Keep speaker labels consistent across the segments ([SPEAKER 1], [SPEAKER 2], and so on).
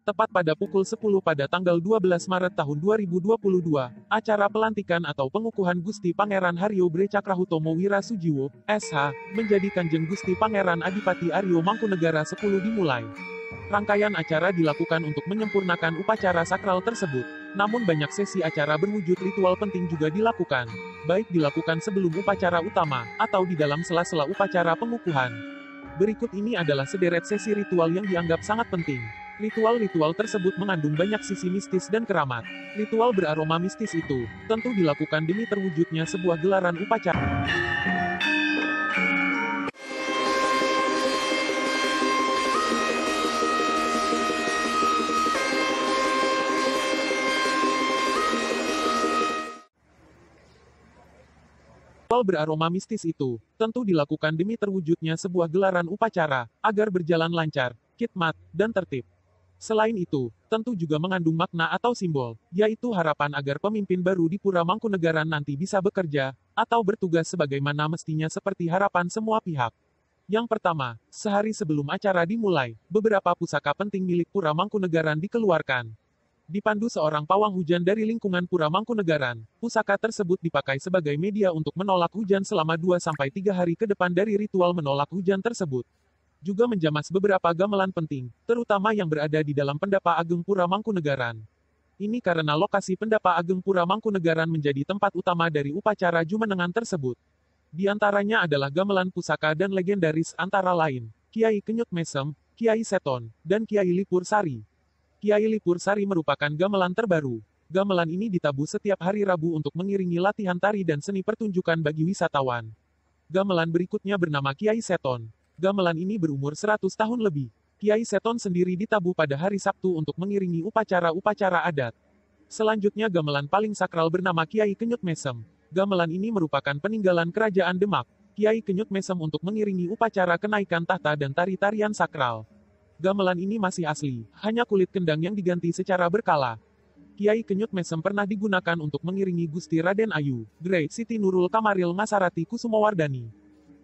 [SPEAKER 1] Tepat pada pukul 10 pada tanggal 12 Maret tahun 2022, acara pelantikan atau pengukuhan Gusti Pangeran Haryo Bre Cakrahutomo Wirasujiwo, SH, menjadi Kanjeng Gusti Pangeran Adipati Aryo Mangkunegara 10 dimulai. Rangkaian acara dilakukan untuk menyempurnakan upacara sakral tersebut. Namun banyak sesi acara berwujud ritual penting juga dilakukan, baik dilakukan sebelum upacara utama, atau di dalam sela-sela upacara pengukuhan. Berikut ini adalah sederet sesi ritual yang dianggap sangat penting. Ritual-ritual tersebut mengandung banyak sisi mistis dan keramat. Ritual beraroma mistis itu, tentu dilakukan demi terwujudnya sebuah gelaran upacara. Ritual beraroma mistis itu, tentu dilakukan demi terwujudnya sebuah gelaran upacara, agar berjalan lancar, khidmat, dan tertib. Selain itu, tentu juga mengandung makna atau simbol, yaitu harapan agar pemimpin baru di Pura Mangkunegaran nanti bisa bekerja, atau bertugas sebagaimana mestinya seperti harapan semua pihak. Yang pertama, sehari sebelum acara dimulai, beberapa pusaka penting milik Pura Mangkunegaran dikeluarkan. Dipandu seorang pawang hujan dari lingkungan Pura Mangkunegaran, pusaka tersebut dipakai sebagai media untuk menolak hujan selama 2-3 hari ke depan dari ritual menolak hujan tersebut. Juga menjamas beberapa gamelan penting, terutama yang berada di dalam Pendapa Ageng Pura Mangkunegaran. Ini karena lokasi Pendapa Ageng Pura Mangkunegaran menjadi tempat utama dari upacara jumenengan tersebut. Di antaranya adalah gamelan pusaka dan legendaris antara lain, Kiai Kenyut Mesem, Kiai Seton, dan Kiai Lipur Sari. Kiai Lipur Sari merupakan gamelan terbaru. Gamelan ini ditabuh setiap hari Rabu untuk mengiringi latihan tari dan seni pertunjukan bagi wisatawan. Gamelan berikutnya bernama Kiai Seton. Gamelan ini berumur 100 tahun lebih. Kiai Seton sendiri ditabuh pada hari Sabtu untuk mengiringi upacara-upacara adat. Selanjutnya gamelan paling sakral bernama Kiai Kenyut Mesem. Gamelan ini merupakan peninggalan kerajaan Demak. Kiai Kenyut Mesem untuk mengiringi upacara kenaikan tahta dan tari-tarian sakral. Gamelan ini masih asli, hanya kulit kendang yang diganti secara berkala. Kiai Kenyut Mesem pernah digunakan untuk mengiringi Gusti Raden Ayu, Great Siti Nurul Kamaril Ngasarati Kusumawardani,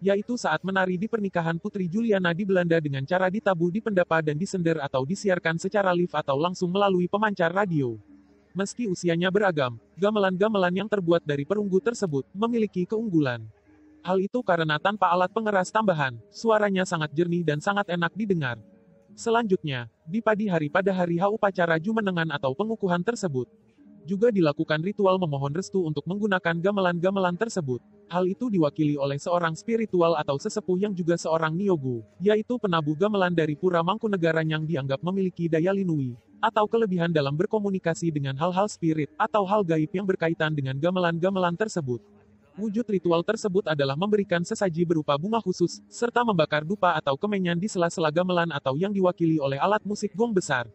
[SPEAKER 1] yaitu saat menari di pernikahan Putri Juliana di Belanda dengan cara ditabuh di pendapa dan disender atau disiarkan secara live atau langsung melalui pemancar radio. Meski usianya beragam, gamelan-gamelan yang terbuat dari perunggu tersebut memiliki keunggulan. Hal itu karena tanpa alat pengeras tambahan, suaranya sangat jernih dan sangat enak didengar. Selanjutnya, di pagi hari pada hari H upacara jumenengan atau pengukuhan tersebut, juga dilakukan ritual memohon restu untuk menggunakan gamelan-gamelan tersebut. Hal itu diwakili oleh seorang spiritual atau sesepuh yang juga seorang niyogo, yaitu penabuh gamelan dari Pura Mangkunegaran yang dianggap memiliki daya linui, atau kelebihan dalam berkomunikasi dengan hal-hal spirit, atau hal gaib yang berkaitan dengan gamelan-gamelan tersebut. Wujud ritual tersebut adalah memberikan sesaji berupa bunga khusus, serta membakar dupa atau kemenyan di sela-sela gamelan atau yang diwakili oleh alat musik gong besar.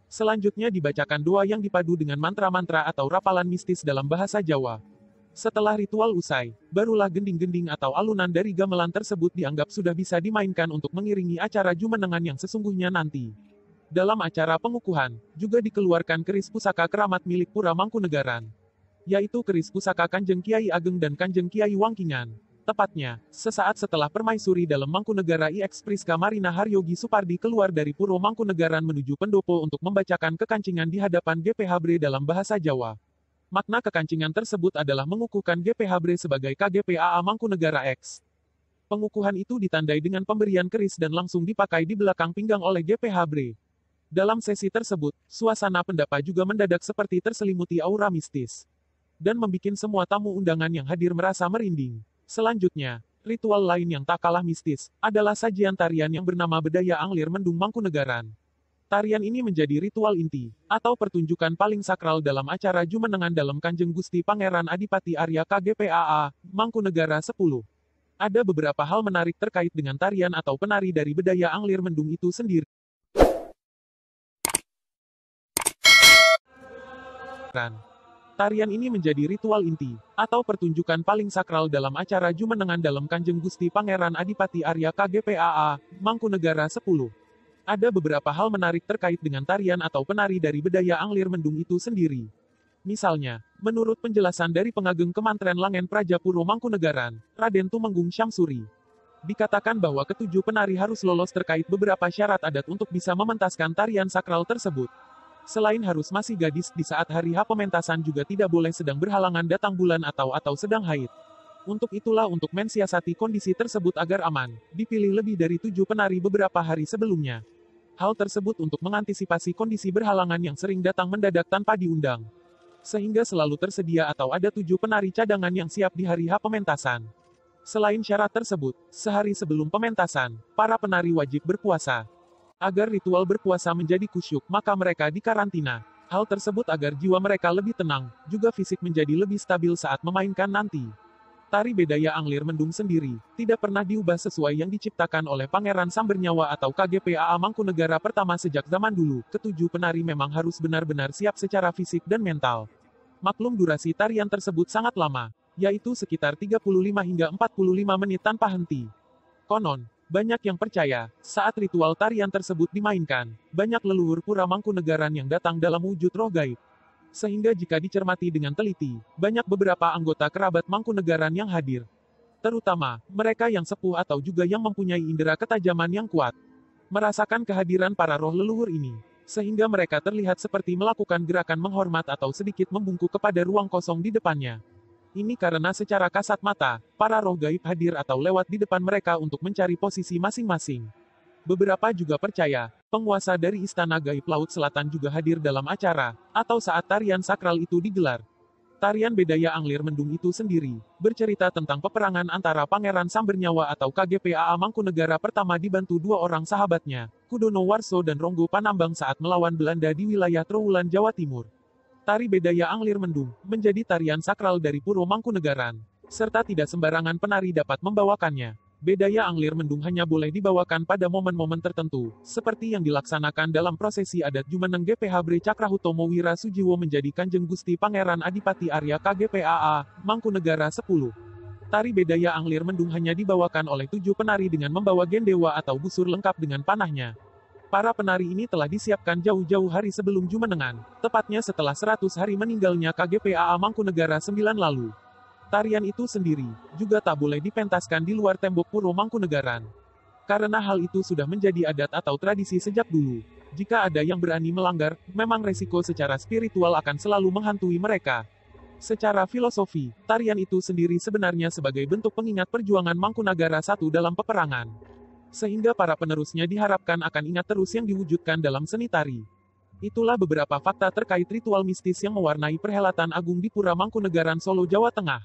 [SPEAKER 1] Selanjutnya dibacakan doa yang dipadu dengan mantra-mantra atau rapalan mistis dalam bahasa Jawa. Setelah ritual usai, barulah gending-gending atau alunan dari gamelan tersebut dianggap sudah bisa dimainkan untuk mengiringi acara jumenengan yang sesungguhnya nanti. Dalam acara pengukuhan, juga dikeluarkan keris pusaka keramat milik Pura Mangkunegaran, yaitu keris pusaka Kanjeng Kiai Ageng dan Kanjeng Kiai Wangkingan. Tepatnya, sesaat setelah permaisuri dalam Mangkunegara IX Priska Marina Haryogi Supardi keluar dari Puro Mangkunegaran menuju pendopo untuk membacakan kekancingan di hadapan GPH Bre dalam bahasa Jawa. Makna kekancingan tersebut adalah mengukuhkan GPH Bre sebagai KGPAA Mangkunegara X. Pengukuhan itu ditandai dengan pemberian keris dan langsung dipakai di belakang pinggang oleh GPH Bre. Dalam sesi tersebut, suasana pendapa juga mendadak seperti terselimuti aura mistis, dan membuat semua tamu undangan yang hadir merasa merinding. Selanjutnya, ritual lain yang tak kalah mistis, adalah sajian tarian yang bernama Bedaya Anglir Mendung Mangkunegaran. Tarian ini menjadi ritual inti, atau pertunjukan paling sakral dalam acara jumenengan dalam Kanjeng Gusti Pangeran Adipati Arya KGPAA, Mangkunegara 10. Ada beberapa hal menarik terkait dengan tarian atau penari dari Bedaya Anglir Mendung itu sendiri. Tarian ini menjadi ritual inti, atau pertunjukan paling sakral dalam acara jumenengan dalam Kanjeng Gusti Pangeran Adipati Arya KGPAA, Mangkunegara 10. Ada beberapa hal menarik terkait dengan tarian atau penari dari Bedaya Anglir Mendung itu sendiri. Misalnya, menurut penjelasan dari pengageng Kemantren Langen Praja Puro Mangkunegaran, Raden Tumenggung Syamsuri, Dikatakan bahwa ketujuh penari harus lolos terkait beberapa syarat adat untuk bisa mementaskan tarian sakral tersebut. Selain harus masih gadis di saat hari H pementasan juga tidak boleh sedang berhalangan datang bulan atau sedang haid. Untuk itulah untuk mensiasati kondisi tersebut agar aman, dipilih lebih dari 7 penari beberapa hari sebelumnya. Hal tersebut untuk mengantisipasi kondisi berhalangan yang sering datang mendadak tanpa diundang. Sehingga selalu tersedia atau ada 7 penari cadangan yang siap di hari H pementasan. Selain syarat tersebut, sehari sebelum pementasan, para penari wajib berpuasa. Agar ritual berpuasa menjadi kusyuk, maka mereka dikarantina. Hal tersebut agar jiwa mereka lebih tenang, juga fisik menjadi lebih stabil saat memainkan nanti. Tari Bedaya Anglir Mendung sendiri, tidak pernah diubah sesuai yang diciptakan oleh Pangeran Sambernyawa atau KGPAA Mangkunegara pertama sejak zaman dulu. Ketujuh penari memang harus benar-benar siap secara fisik dan mental. Maklum durasi tarian tersebut sangat lama, yaitu sekitar 35 hingga 45 menit tanpa henti. Konon, banyak yang percaya, saat ritual tarian tersebut dimainkan, banyak leluhur pura Mangkunegaran yang datang dalam wujud roh gaib. Sehingga jika dicermati dengan teliti, banyak beberapa anggota kerabat Mangkunegaran yang hadir. Terutama, mereka yang sepuh atau juga yang mempunyai indera ketajaman yang kuat. Merasakan kehadiran para roh leluhur ini, sehingga mereka terlihat seperti melakukan gerakan menghormat atau sedikit membungkuk kepada ruang kosong di depannya. Ini karena secara kasat mata, para roh gaib hadir atau lewat di depan mereka untuk mencari posisi masing-masing. Beberapa juga percaya, penguasa dari Istana Gaib Laut Selatan juga hadir dalam acara, atau saat tarian sakral itu digelar. Tarian Bedaya Anglir Mendung itu sendiri, bercerita tentang peperangan antara Pangeran Sambernyawa atau KGPAA Mangkunegara pertama dibantu dua orang sahabatnya, Kudono Warso dan Ronggo Panambang saat melawan Belanda di wilayah Trowulan, Jawa Timur. Tari Bedaya Anglir Mendung, menjadi tarian sakral dari Puro Mangkunegaran, serta tidak sembarangan penari dapat membawakannya. Bedaya Anglir Mendung hanya boleh dibawakan pada momen-momen tertentu, seperti yang dilaksanakan dalam prosesi adat Jumeneng GPH Bre Cakrahutomo Wira Sujiwo menjadi Kanjeng Gusti Pangeran Adipati Arya KGPAA, Mangkunegara 10. Tari Bedaya Anglir Mendung hanya dibawakan oleh 7 penari dengan membawa gendewa atau busur lengkap dengan panahnya. Para penari ini telah disiapkan jauh-jauh hari sebelum Jumenengan, tepatnya setelah 100 hari meninggalnya KGPAA Mangkunegara 9 lalu. Tarian itu sendiri, juga tak boleh dipentaskan di luar tembok Puro Mangkunegaran. Karena hal itu sudah menjadi adat atau tradisi sejak dulu. Jika ada yang berani melanggar, memang resiko secara spiritual akan selalu menghantui mereka. Secara filosofi, tarian itu sendiri sebenarnya sebagai bentuk pengingat perjuangan Mangkunagara I dalam peperangan. Sehingga para penerusnya diharapkan akan ingat terus yang diwujudkan dalam seni tari. Itulah beberapa fakta terkait ritual mistis yang mewarnai perhelatan agung di Pura Mangkunegaran Solo, Jawa Tengah.